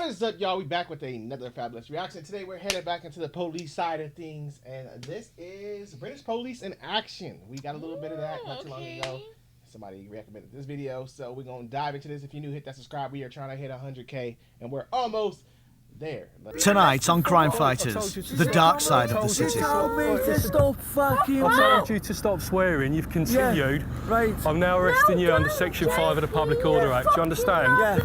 What is up, y'all? We back with another fabulous reaction. Today we're headed back into the police side of things, and this is British police in action. We got a little bit of that not too long ago. Somebody recommended this video, so we're gonna dive into this. If you're new, hit that subscribe. We are trying to hit 100K, and we're almost there. Tonight on Crime Fighters, the dark side of the city. I told you to stop swearing, you've continued. Yeah, right. I'm now arresting you under Section 5 of the Public Order Act. Do you understand? Yeah.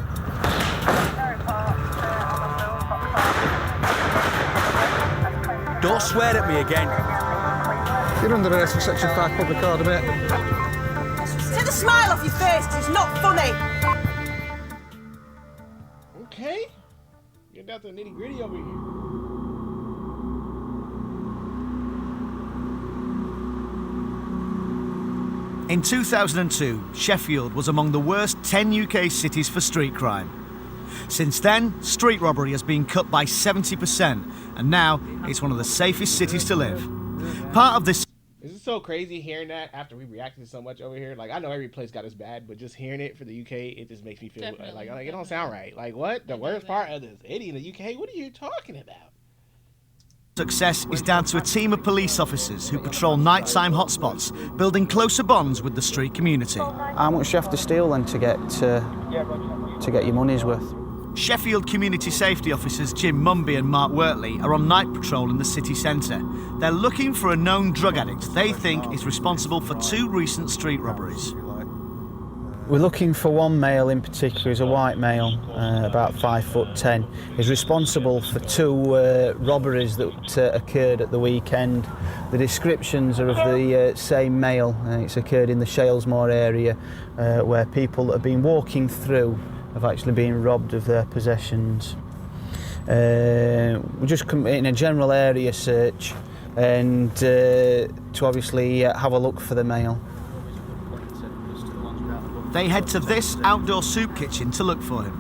Don't swear at me again. You're under arrest for Section 5 Public Order, mate. Take the smile off your face, it's not funny. Okay. Get down to the nitty gritty over here. In 2002, Sheffield was among the worst 10 UK cities for street crime. Since then, street robbery has been cut by 70%, and now it's one of the safest cities to live. Part of this... Is it so crazy hearing that after we reacted so much over here? Like, I know every place got its bad, but just hearing it for the UK, it just makes me feel like it don't sound right. Like, what? The worst part of the city in the UK? What are you talking about? Success is down to a team of police officers who patrol nighttime hotspots, building closer bonds with the street community. How much do you have to steal then to get your money's worth? Sheffield community safety officers Jim Mumby and Mark Wortley are on night patrol in the city centre. They're looking for a known drug addict they think is responsible for 2 recent street robberies. We're looking for one male in particular. He's a white male, about 5'10". He's responsible for 2 robberies that occurred at the weekend. The descriptions are of the same male. It's occurred in the Shalesmoor area, where people that have been walking through have actually been robbed of their possessions. We're just in a general area search and to obviously have a look for the male. They head to this outdoor soup kitchen to look for him.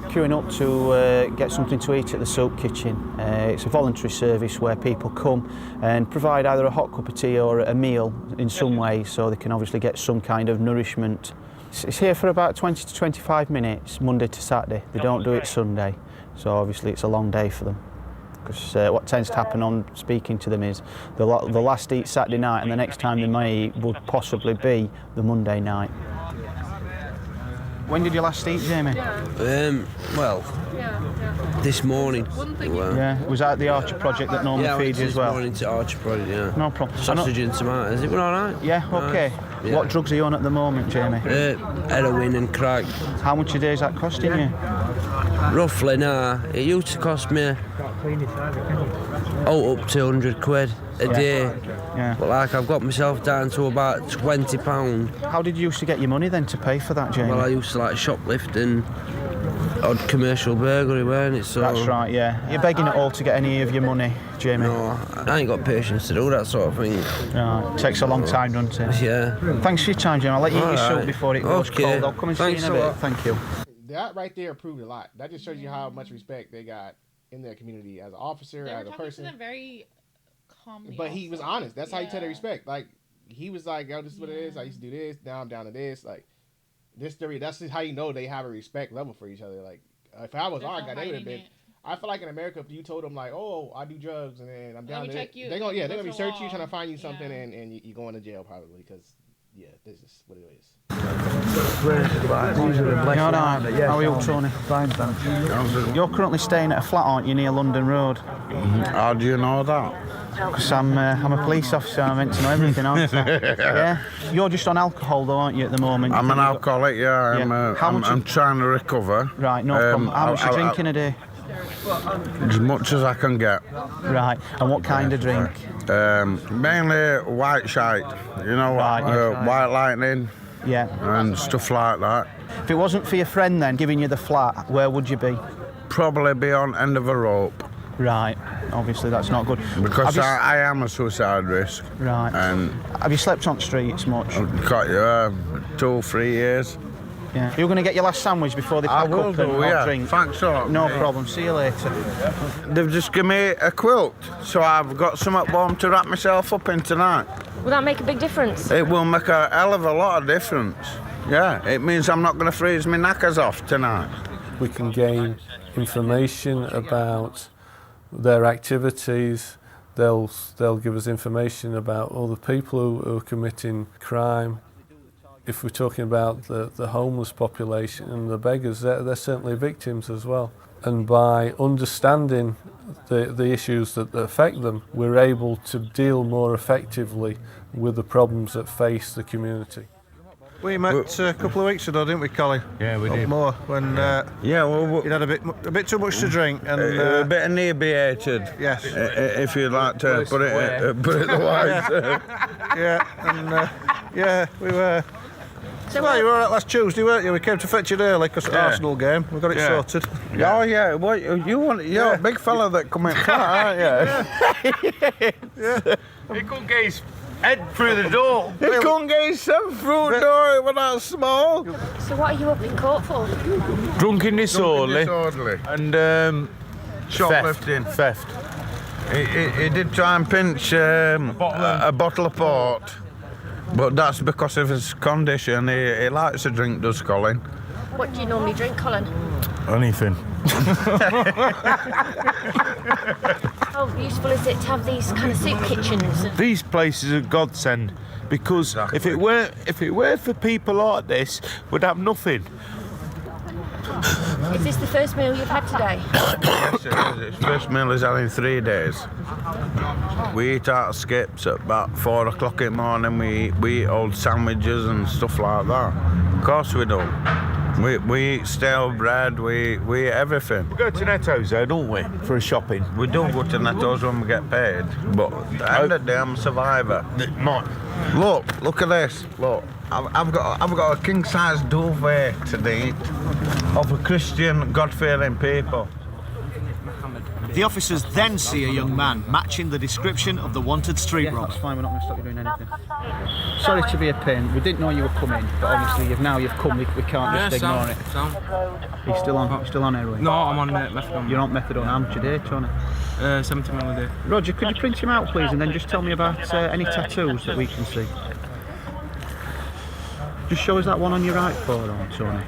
Queuing up to get something to eat at the soup kitchen. It's a voluntary service where people come and provide either a hot cup of tea or a meal in some way, so they can obviously get some kind of nourishment. It's here for about 20 to 25 minutes, Monday to Saturday. They don't do it Sunday, so obviously it's a long day for them. Because what tends to happen on speaking to them is they'll last eat Saturday night, and the next time they may eat would possibly be the Monday night. When did you last eat, Jamie? Well, this morning. Yeah, was that the Archer Project that normally feeds you as well? Yeah, morning to Archer Project, yeah. No problem. Sausage and tomatoes, it went all right? Yeah, okay. Yeah. What drugs are you on at the moment, Jamie? Heroin and crack. How much a day is that costing you? Roughly, nah. It used to cost me up to 100 quid a day. Yeah. But like, I've got myself down to about £20. How did you used to get your money then to pay for that, Jamie? Well, I used to like shoplift and odd commercial burglary, weren't it? So that's right, yeah. You're begging it all to get any of your money, Jamie? No, I ain't got patience to do that sort of thing. Right, it takes a long time, doesn't it? Yeah. Thanks for your time, Jamie. I'll let you eat your soup before it goes cold. I'll come and see you in a bit. Thank you. That right there proved a lot. That just shows you how much respect they got in their community as an officer, as a person. To them very calmly. But he was honest. That's how you tell the respect. Like, he was like, yo, this is what it is. I used to do this. Now I'm down to this. Like, this theory. That's just how you know they have a respect level for each other. Like, if I was our guy, they would have been. I feel like in America, if you told them like, oh, I do drugs and then I'm down to it, they're gonna be searching you, trying to find you something, and you're going to jail probably because. Yeah, this is what it is. How are you, Tony? Fine, thanks. You're currently staying at a flat, aren't you, near London Road? How do you know that? Because I'm a police officer, I'm meant to know everything, aren't I? Yeah? You're just on alcohol though, aren't you, at the moment? I'm an alcoholic, yeah. I'm trying to recover. Right, no problem. How much are you drinking a day? As much as I can get. Right, and what kind of drink? Mainly white shite, you know, white lightning, and stuff like that. If it wasn't for your friend then giving you the flat, where would you be? Probably be on end of a rope. Right, obviously that's not good. Because I am a suicide risk. Right. And have you slept on streets much? Got 2 3 years. Yeah. You're going to get your last sandwich before they pack up and drink? Thanks a lot. No problem, see you later. They've just given me a quilt, so I've got some at home to wrap myself up in tonight. Will that make a big difference? It will make a hell of a lot of difference. Yeah, it means I'm not going to freeze my knackers off tonight. We can gain information about their activities. They'll give us information about all the people who are committing crime. If we're talking about the homeless population and the beggars, they're certainly victims as well. And by understanding the issues that affect them, we're able to deal more effectively with the problems that face the community. We met a couple of weeks ago, didn't we, Colin? Yeah, we Up did. more when you'd had a bit too much to drink and a bit inebriated. Yes, if you'd like to put it the wise. We were. Well, you were out last Tuesday, weren't you? We came to fetch it early because of the Arsenal game. We got it sorted. Oh yeah, what you're a big fella that come in front, aren't you? He couldn't get his head through the door. He couldn't get his head through the door, it was that small. So what are you up in court for? Drunken disorderly. And shoplifting. Theft. He did try and pinch a bottle of port, but that's because of his condition. He likes to drink, does Colin? What do you normally drink, Colin? Anything. How useful is it to have these kind of soup kitchens? These places are godsend because if it were for people like this, we'd have nothing. Is this the first meal you've had today? Yes, it is. His first meal is had in 3 days. We eat out of skips at about 4 o'clock in the morning. We eat old sandwiches and stuff like that. Of course we do. We eat stale bread, we eat everything. We go to Netto's though, don't we, for shopping? We do go to Netto's when we get paid, but at the end of the day I'm a survivor. Look at this, look. I've got a king-size duvet today of a Christian, God-fearing people. The officers then see a young man matching the description of the wanted street robber. That's fine, we're not going to stop you doing anything. Sorry to be a pain, we didn't know you were coming, but obviously you've come, we can't just ignore it. You're still on heroin? No, I'm on methadone. You're on methadone, how much a day, Tony? 70 ml a day. Roger, could you print him out please and then just tell me about any tattoos that we can see? Just show us that one on your right forearm, Tony.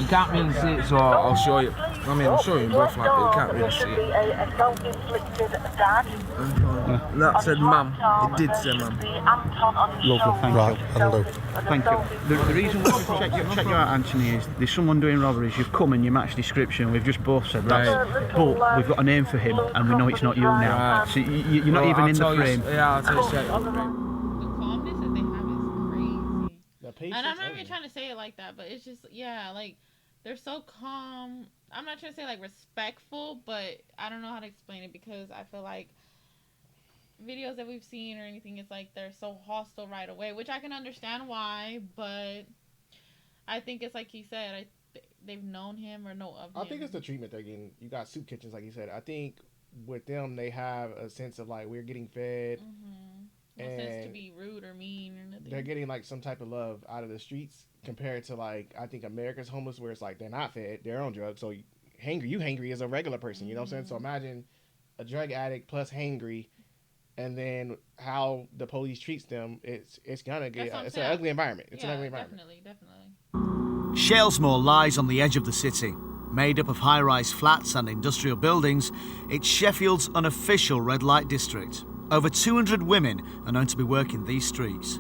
You can't really see it, so I'll show you. I mean, I'll show you both, like, but you can't really see it. That said ma'am. It did say ma'am. Lovely, thank you. Hello. Thank you. The reason why we've checked you out, Anthony, is there's someone doing robberies, you've come and you match description, we've just both said that. But we've got a name for him and we know it's not you now. Right. So you're not even in the frame. Yeah, I'll tell you straight. The calmness that they have is crazy. And I'm not even trying to say it like that, but it's just, like, they're so calm. I'm not trying to say, like, respectful, but I don't know how to explain it because I feel like videos that we've seen or anything, it's like they're so hostile right away, which I can understand why, but I think it's like he said, they've known him or know of him. I think it's the treatment they're getting. You got soup kitchens, like you said. I think with them, they have a sense of, like, we're getting fed. No sense to be rude or mean or nothing. They're getting, like, some type of love out of the streets compared to, like, I think America's homeless where it's like they're not fed, they're on drugs. So you hangry as a regular person, you know what I'm saying? So imagine a drug addict plus hangry, and then how the police treats them. It's gonna get it's an ugly environment. It's an ugly environment. Definitely. Shalesmoor lies on the edge of the city. Made up of high-rise flats and industrial buildings, it's Sheffield's unofficial red light district. Over 200 women are known to be working these streets.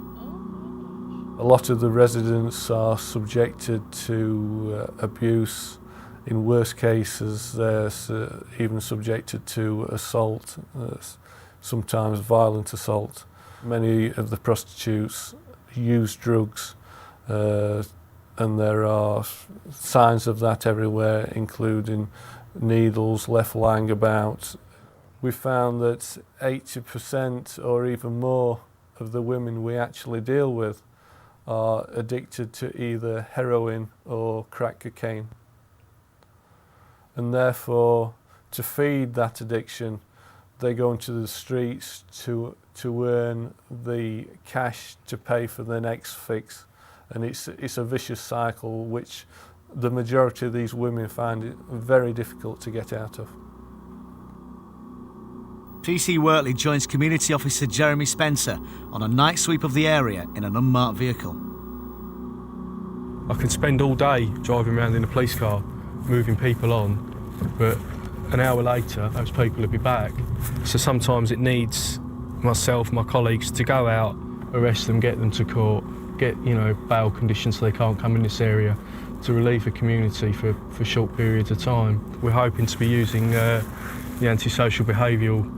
A lot of the residents are subjected to abuse. In worst cases, they're even subjected to assault, sometimes violent assault. Many of the prostitutes use drugs, and there are signs of that everywhere, including needles left lying about. We found that 80% or even more of the women we actually deal with are addicted to either heroin or crack cocaine. And therefore, to feed that addiction, they go into the streets to earn the cash to pay for their next fix. And it's a vicious cycle which the majority of these women find it very difficult to get out of. PC Wortley joins Community Officer Jeremy Spencer on a night sweep of the area in an unmarked vehicle. I can spend all day driving around in a police car, moving people on, but an hour later those people will be back. So sometimes it needs myself, my colleagues, to go out, arrest them, get them to court, get bail conditions so they can't come in this area, to relieve the community for short periods of time. We're hoping to be using the antisocial behavioural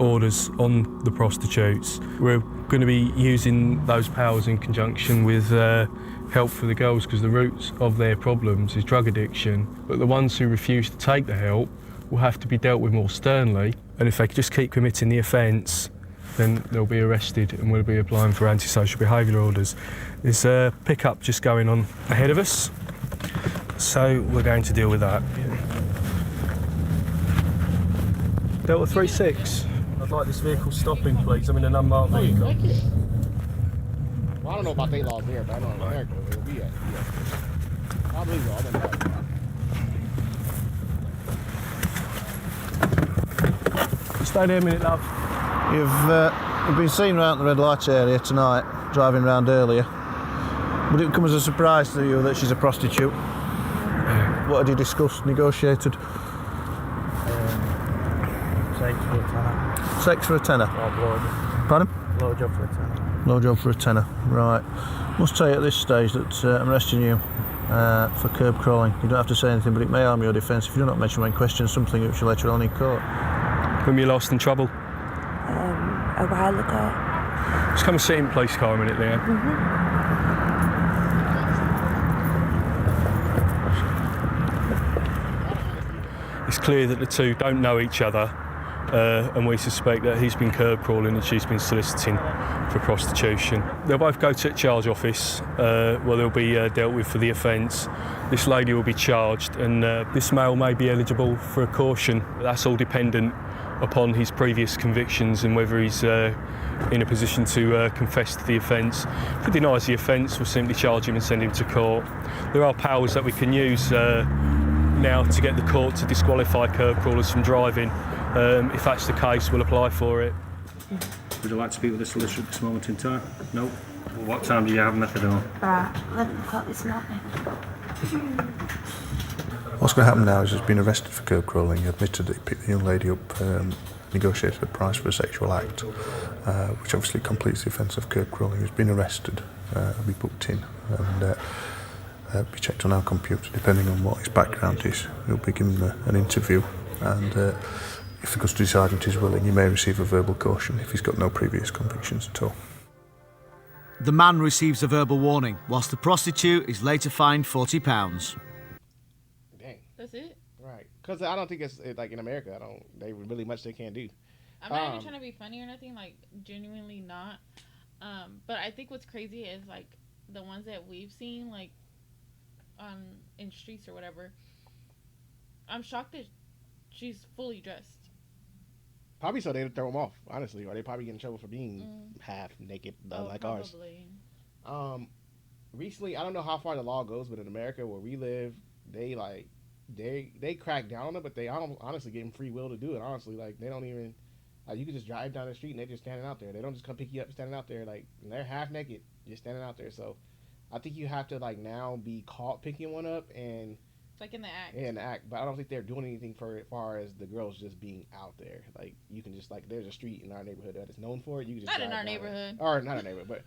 orders on the prostitutes. We're going to be using those powers in conjunction with help for the girls, because the roots of their problems is drug addiction. But the ones who refuse to take the help will have to be dealt with more sternly, and if they just keep committing the offence, then they'll be arrested and we'll be applying for antisocial behavioural orders. There's a pickup just going on ahead of us, so we're going to deal with that. Delta 36, I'd like this vehicle stopping, please. I'm in an unmarked vehicle. Well, I don't know about they laws there, but I know in America it'll be at. I believe so. I don't know. Stay there a minute, love. You've been seen around the red light area tonight, driving round earlier. Would it come as a surprise to you that she's a prostitute? Yeah. What had you discussed, negotiated? Sex for a tenner. Sex for a tenner? Oh, Pardon? blow job for a tenner. Low job for a tenner, right. Must tell you at this stage that I'm arresting you for curb crawling. You don't have to say anything, but it may harm your defence if you do not mention when questioned something which will later on in court. When were you last in trouble? A while ago. Just come and sit in police car a minute, Leanne. It's clear that the two don't know each other, and we suspect that he's been curb crawling and she's been soliciting for prostitution. They'll both go to the charge office where they'll be dealt with for the offence. This lady will be charged, and this male may be eligible for a caution. That's all dependent upon his previous convictions and whether he's in a position to confess to the offence. If he denies the offence, we'll simply charge him and send him to court. There are powers that we can use now to get the court to disqualify curb crawlers from driving. If that's the case, we'll apply for it. Would you like to speak with the solicitor at this moment in time? No? Well, what time do you have methadone? Right, 11 o'clock this morning. What's going to happen now is he's been arrested for curb crawling. He admitted that he picked the young lady up, negotiated a price for a sexual act, which obviously completes the offence of curb crawling. He's been arrested, he'll be booked in and be checked on our computer. Depending on what his background is, he'll be given an interview, and if the custody sergeant is willing, he may receive a verbal caution if he's got no previous convictions at all. The man receives a verbal warning, whilst the prostitute is later fined £40. Dang. That's it? Right. Because I don't think it's like in America, they really much they can't do. I'm not even trying to be funny or nothing, like genuinely not. But I think what's crazy is like the ones that we've seen, like in streets or whatever. I'm shocked that she's fully dressed. Probably so they'd throw them off, honestly, or they probably get in trouble for being half naked, like probably. Ours. Recently, I don't know how far the law goes, but in America where we live, they crack down on it, but they honestly give them free will to do it. Honestly, like they don't even, you can just drive down the street and they're just standing out there. They don't just come pick you up standing out there, like they're half naked, just standing out there. So, I think you have to like now be caught picking one up and. Like in the act. Yeah, in the act. But I don't think they're doing anything for as far as the girls just being out there. Like, you can just, like, there's a street in our neighborhood that is known for it. You can just not in our neighborhood. Or, not our neighborhood, but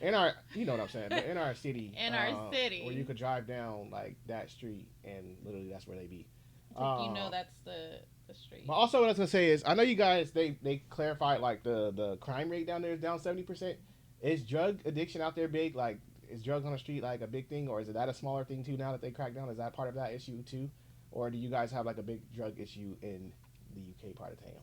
in our, you know what I'm saying, but in our city. In our city. Where you could drive down, like, that street, and literally that's where they be. Like, that's the street. But also what I was going to say is, I know you guys, they clarified, like, the crime rate down there is down 70%. Is drug addiction out there big? Like, is drugs on the street, like, a big thing? Or is that a smaller thing, too, now that they crack down? Is that part of that issue, too? Or do you guys have like a big drug issue in the UK part of town?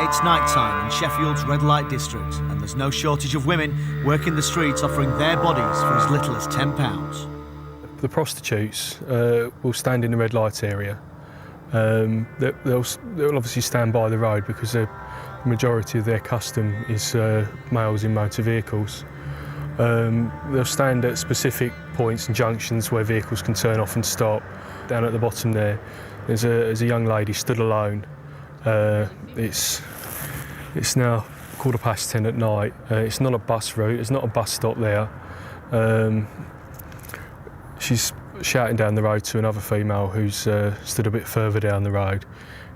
It's night time in Sheffield's red light district, and there's no shortage of women working the streets offering their bodies for as little as £10. The prostitutes will stand in the red light area. They'll obviously stand by the road because the majority of their custom is males in motor vehicles. They'll stand at specific points and junctions where vehicles can turn off and stop. Down at the bottom there, there's a young lady stood alone. It's now 10:15 at night. It's not a bus route. There's not a bus stop there. She's shouting down the road to another female who's stood a bit further down the road.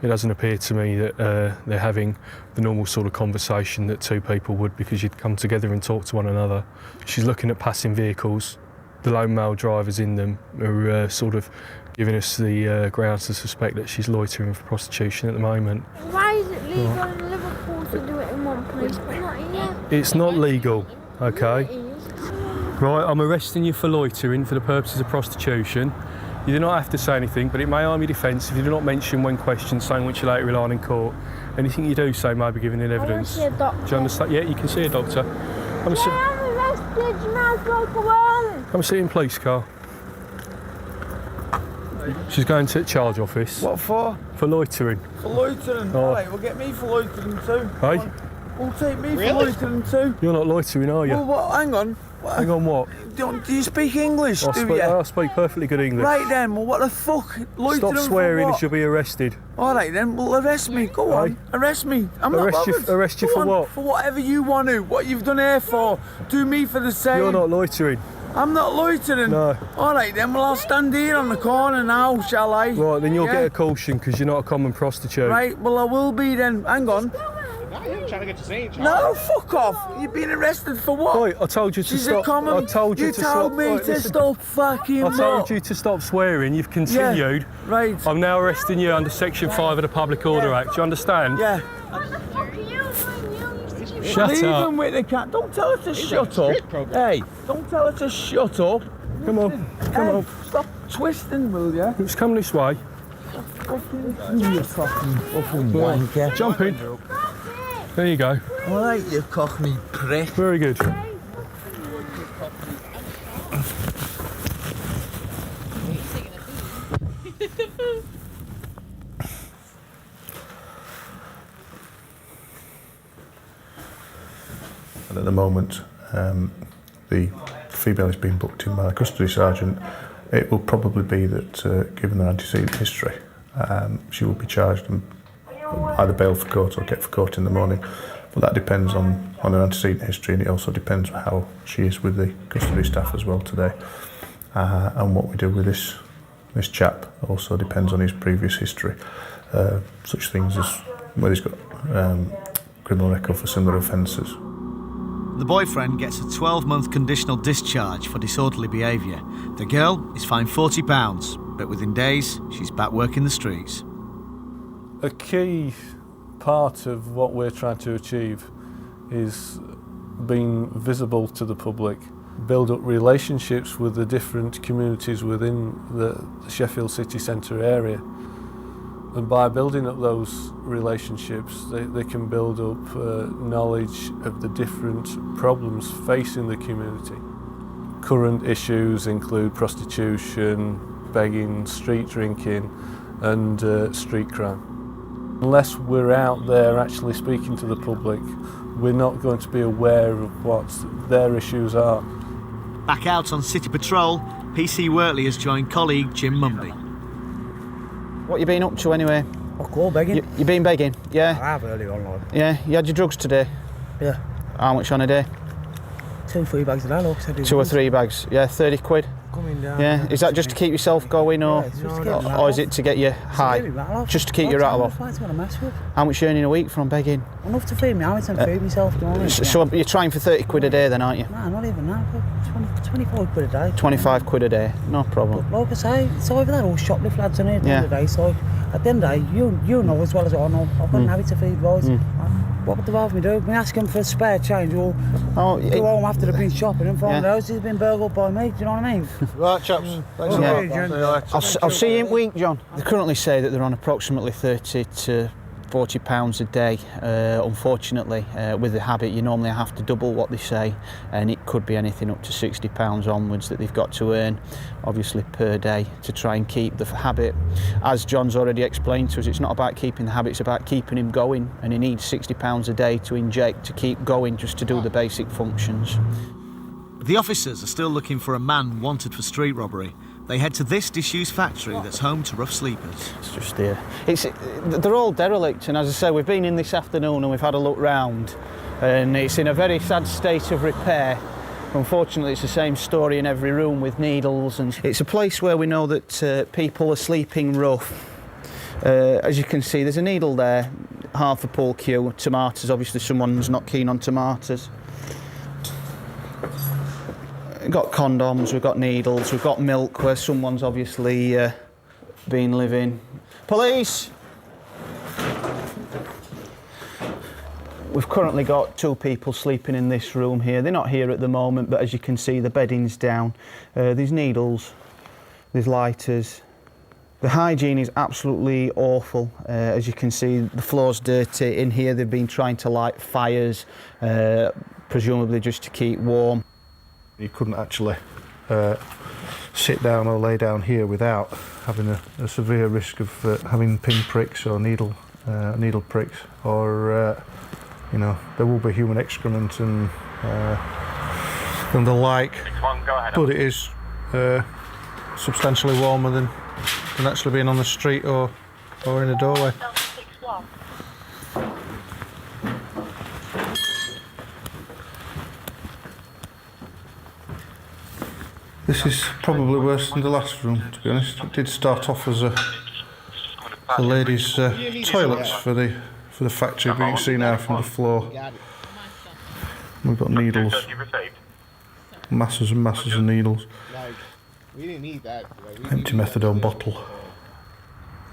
It doesn't appear to me that they're having the normal sort of conversation that two people would, because you'd come together and talk to one another. She's looking at passing vehicles. The lone male drivers in them are sort of giving us the grounds to suspect that she's loitering for prostitution at the moment. Why is it legal in Liverpool to do it in one place but not here? It's not legal, okay? Right, I'm arresting you for loitering for the purposes of prostitution. You do not have to say anything, but it may harm your defence if you do not mention when questioned something which you later rely on in court. Anything you do say may be given in evidence. I want to see a doctor. Do you understand? Yeah, you can see a doctor. I'm arrested, you might as well go on. Come see in police car. She's going to the charge office. What for? For loitering. For loitering? Oh. Right, well get me for loitering too. Hey? Well, take me for loitering too. You're not loitering, are you? Well, what? Hang on. Hang on, what? Do you speak English, I speak perfectly good English. Right then, well what the fuck? Loitering. Stop swearing for and you'll be arrested. Alright then, well arrest me, go on. Arrest me. I'm not bothered. Arrest you Go for on, what? For whatever you want to. What you've done here for. Do me for the same. You're not loitering. I'm not loitering. No. Alright then, well I'll stand here on the corner now, shall I? Right, then you'll get a caution because you're not a common prostitute. Right, well I will be then. Hang on. You're trying to get your same charge. No, fuck off. You've been arrested for what? Right, I told you to She's stop. A common, I told you to stop. You told me to stop fucking I told you to stop swearing. You've continued. Yeah, right. I'm now arresting you under Section 5 of the Public Order Act. Do you understand? Yeah. Shut Leave up. him with the cat. Don't tell her to shut up. Hey, don't tell her to shut up. Come on. Come on. Stop twisting, will you? It's coming this way. You fucking wanker. Jump in. There you go. All right, you cockney prick. Very good. And at the moment, the female is being booked in by the custody sergeant. It will probably be that, given her antecedent history, she will be charged and either bail for court or get for court in the morning. But that depends on her antecedent history, and it also depends on how she is with the custody staff as well today. And what we do with this chap also depends on his previous history. Such things as whether he's got criminal record for similar offences. The boyfriend gets a 12-month conditional discharge for disorderly behaviour. The girl is fined £40, but within days, she's back working the streets. A key part of what we're trying to achieve is being visible to the public, build up relationships with the different communities within the Sheffield city centre area. And by building up those relationships, they can build up knowledge of the different problems facing the community. Current issues include prostitution, begging, street drinking, and street crime. Unless we're out there actually speaking to the public, we're not going to be aware of what their issues are. Back out on city patrol, PC Wortley has joined colleague Jim Mumby. What you been up to anyway? I'll go begging. You been begging? Yeah. I have early on, Lord. Yeah. You had your drugs today? Yeah. How much on a day? 2 or 3 bags a day, look. 2 or 3 bags. Yeah, 30 quid. Coming down. Yeah. Is that just to keep yourself going, or is it to get you high? Just to keep your rattle off. That's what I mess with. How much you earning a week from begging? Enough to feed me out and feed myself, don't I? So you're trying for 30 quid a day then, aren't you? Nah, not even that. 25 quid a day. 25 quid a day, no problem. But like I say, it's over there all shoplift lads in here at the end of the day, so at the end of the day, you know as well as I know, I've got an habit to feed boys. What would they rather me do? Me ask them for a spare change or go home after they've been shopping and find out they've been burgled by me, do you know what I mean? Right, chaps. Thanks I'll see you in a week, John. They currently say that they're on approximately 30 to £40 a day. Unfortunately, with the habit, you normally have to double what they say, and it could be anything up to £60 onwards that they've got to earn, obviously per day, to try and keep the habit. As John's already explained to us, it's not about keeping the habit, it's about keeping him going, and he needs £60 a day to inject to keep going, just to do the basic functions. The officers are still looking for a man wanted for street robbery. They head to this disused factory that's home to rough sleepers. It's just here. They're all derelict, and as I say, we've been in this afternoon and we've had a look round, and it's in a very sad state of repair. Unfortunately, it's the same story in every room with needles, and it's a place where we know that people are sleeping rough. As you can see, there's a needle there, half a pull cue, tomatoes, obviously someone's not keen on tomatoes. We've got condoms, we've got needles, we've got milk where someone's obviously been living. Police! We've currently got 2 people sleeping in this room here. They're not here at the moment, but as you can see, the bedding's down. There's needles, there's lighters. The hygiene is absolutely awful. As you can see, the floor's dirty. In here, they've been trying to light fires, presumably just to keep warm. You couldn't actually sit down or lay down here without having a severe risk of having pin pricks or needle pricks, or you know, there will be human excrement and the like. But it is substantially warmer than actually being on the street or in a doorway. This is probably worse than the last room, to be honest. It did start off as the ladies' toilets for the factory, but you can see now from the floor we've got needles, masses and masses of needles. We didn't need that. Empty methadone bottle.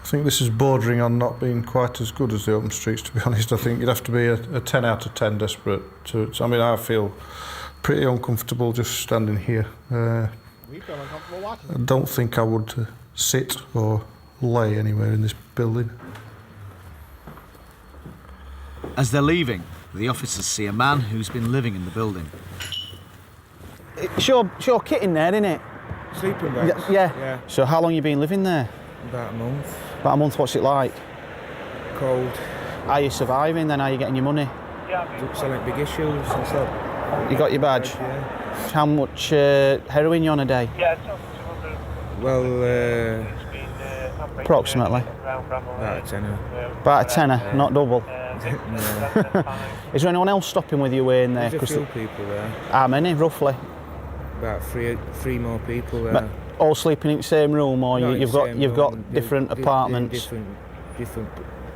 I think this is bordering on not being quite as good as the open streets, to be honest. I think you'd have to be a 10 out of 10 desperate to. I mean, I feel pretty uncomfortable just standing here. We feel uncomfortable watching. I don't think I would sit or lay anywhere in this building. As they're leaving, the officers see a man who's been living in the building. It's your kit in there, isn't it? Sleeping bags? Yeah. So how long you been living there? About a month. About a month, what's it like? Cold. Are you surviving then? Are you getting your money? Selling big issues and stuff. You got your badge? Yeah. How much heroin you on a day? Well, approximately? about a tenner. About a tenner, not double? Is there anyone else stopping with you in there? There's a few people there. How many, roughly? About three more people there. But all sleeping in the same room, or you've got different apartments? Different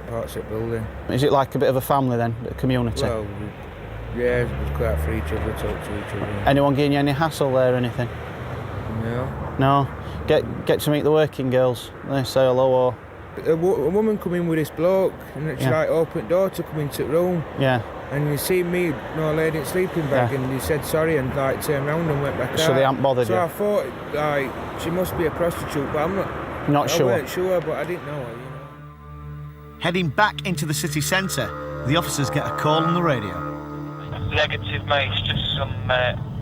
parts of the building. Is it like a bit of a family then, a community? Well, yeah, we go out for each other, talk to each other. Anyone giving you any hassle there or anything? No. No? Get to meet the working girls? They say hello or? A woman come in with this bloke and she like opened the door to come into the room. Yeah. And you see me, no lady in sleeping bag, and he said sorry and like turned around and went back out. So they haven't bothered you? So I thought like she must be a prostitute, but I'm not sure. I weren't sure, but I didn't know her, you know. Heading back into the city centre, the officers get a call on the radio. Negative, mate. It's just some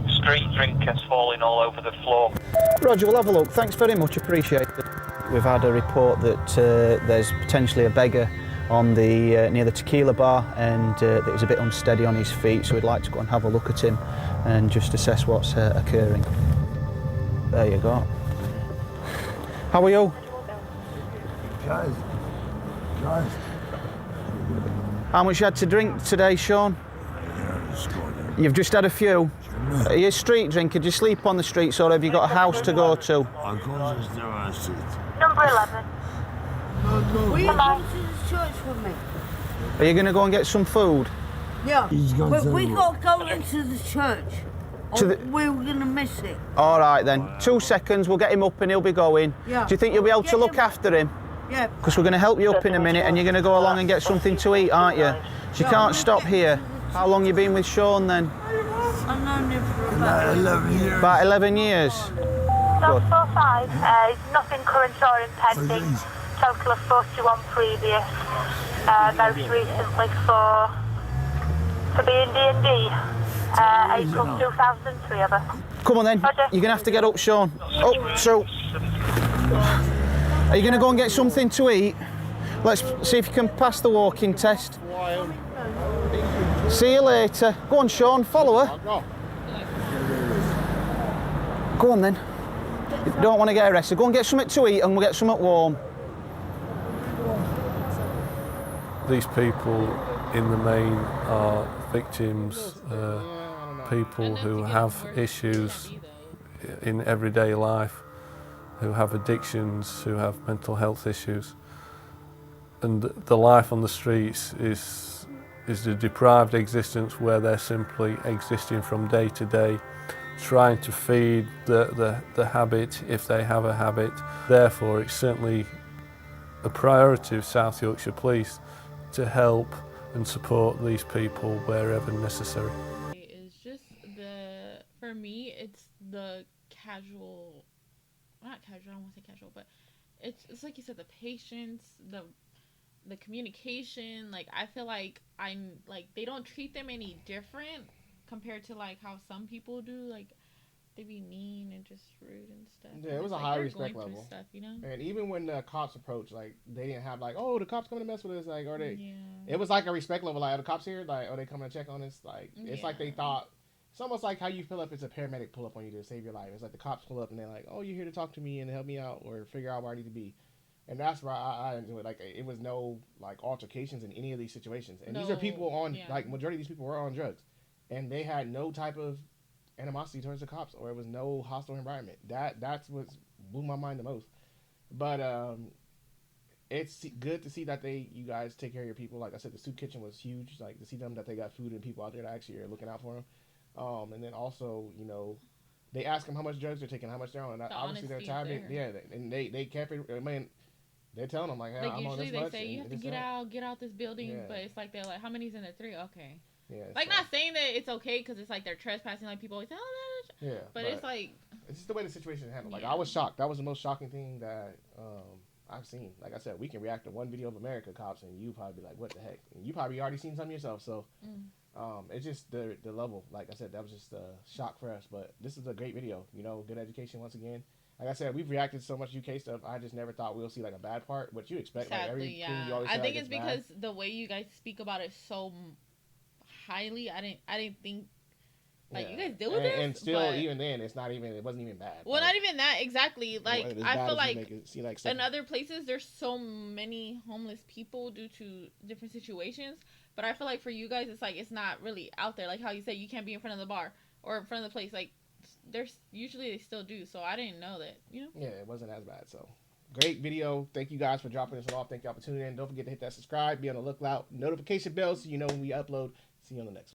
street drinkers falling all over the floor. Roger, we'll have a look. Thanks very much, appreciate it. We've had a report that there's potentially a beggar on the near the tequila bar, and that he's a bit unsteady on his feet, so we'd like to go and have a look at him and just assess what's occurring. There you go. How are you? Guys. How much you had to drink today, Sean? You've just had a few. Are you a street drinker? Do you sleep on the streets, or have you got a house to go to? I go to the street. Number 11. Will you come to the church with me? Are you going to go and get some food? Yeah. But we got to go into the church. We're going to miss it. All right then. 2 seconds, we'll get him up and he'll be going. Yeah. Do you think you'll be able to look after him? Yeah. Because we're going to help you up in a minute, and you're going to go along and get something to eat, aren't you? So you can't stop here. How long you been with Sean then? I've known him for about 11 years. About 11 years? Good. 45, nothing current or impending. Total of 41 previous. Most recently for being D&D. April 2003 of us. Come on then, you're going to have to get up, Sean. Up, so... Are you going to go and get something to eat? Let's see if you can pass the walking test. See you later. Go on, Sean, follow her. Go on then. You don't want to get arrested. Go and get something to eat and we'll get something warm. These people in the main are victims people who have issues in everyday life, who have addictions, who have mental health issues. And the life on the streets is a deprived existence where they're simply existing from day to day, trying to feed the habit if they have a habit. Therefore, it's certainly a priority of South Yorkshire Police to help and support these people wherever necessary. It's just for me, it's the casual, not casual, I don't want to say casual, but it's like you said, the patience, the communication. Like, I feel like they don't treat them any different compared to like how some people do. Like, they be mean and just rude and stuff. Yeah, it was a high respect level. Stuff, you know? And even when the cops approached, like, they didn't have like, oh, the cops coming to mess with us, like, or they. Yeah. It was like a respect level. Like, are the cops here? Like, are they coming to check on us? Like, it's like they thought. It's almost like how you feel if it's a paramedic pull up on you to save your life. It's like the cops pull up and they're like, oh, you're here to talk to me and help me out or figure out where I need to be. And that's why I enjoy it. Like, it was no like altercations in any of these situations. And these are people on like majority of these people were on drugs, and they had no type of animosity towards the cops, or it was no hostile environment. That's what blew my mind the most. But it's good to see that you guys take care of your people. Like I said, the soup kitchen was huge. Like, to see them that they got food and people out there that actually are looking out for them. And then also, you know, they ask them how much drugs they're taking, how much they're on. And obviously they're tired. And they kept it. I mean, they're telling them like, hey, I'm on this much. Usually they say you have to get out this building, but it's like they're like, how many's in there? 3? Okay. Yeah, like, not saying that it's okay because it's like they're trespassing, like people always say, oh, yeah, but it's like, it's just the way the situation is handled. Like, I was shocked. That was the most shocking thing that I've seen. Like I said, we can react to one video of America cops and you probably be like, what the heck? And you probably already seen some yourself. So it's just the level. Like I said, that was just a shock for us. But this is a great video. You know, good education once again. Like I said, we've reacted to so much UK stuff. I just never thought we'll see like a bad part. What you expect, sadly, like everything you always say, I think like, it's because the way you guys speak about it so highly. I didn't think like you guys deal with this. And still, even then, it wasn't even bad. Well, not even that exactly. Like, I feel like like in other places there's so many homeless people due to different situations. But I feel like for you guys, it's like it's not really out there. Like how you say you can't be in front of the bar or in front of the place. Like, there's usually they still do. So I didn't know that. You know. Yeah, it wasn't as bad. So great video. Thank you guys for dropping this off. Thank y'all for tuning in. Don't forget to hit that subscribe. Be on the lookout. Notification bell so you know when we upload. See you on the next one.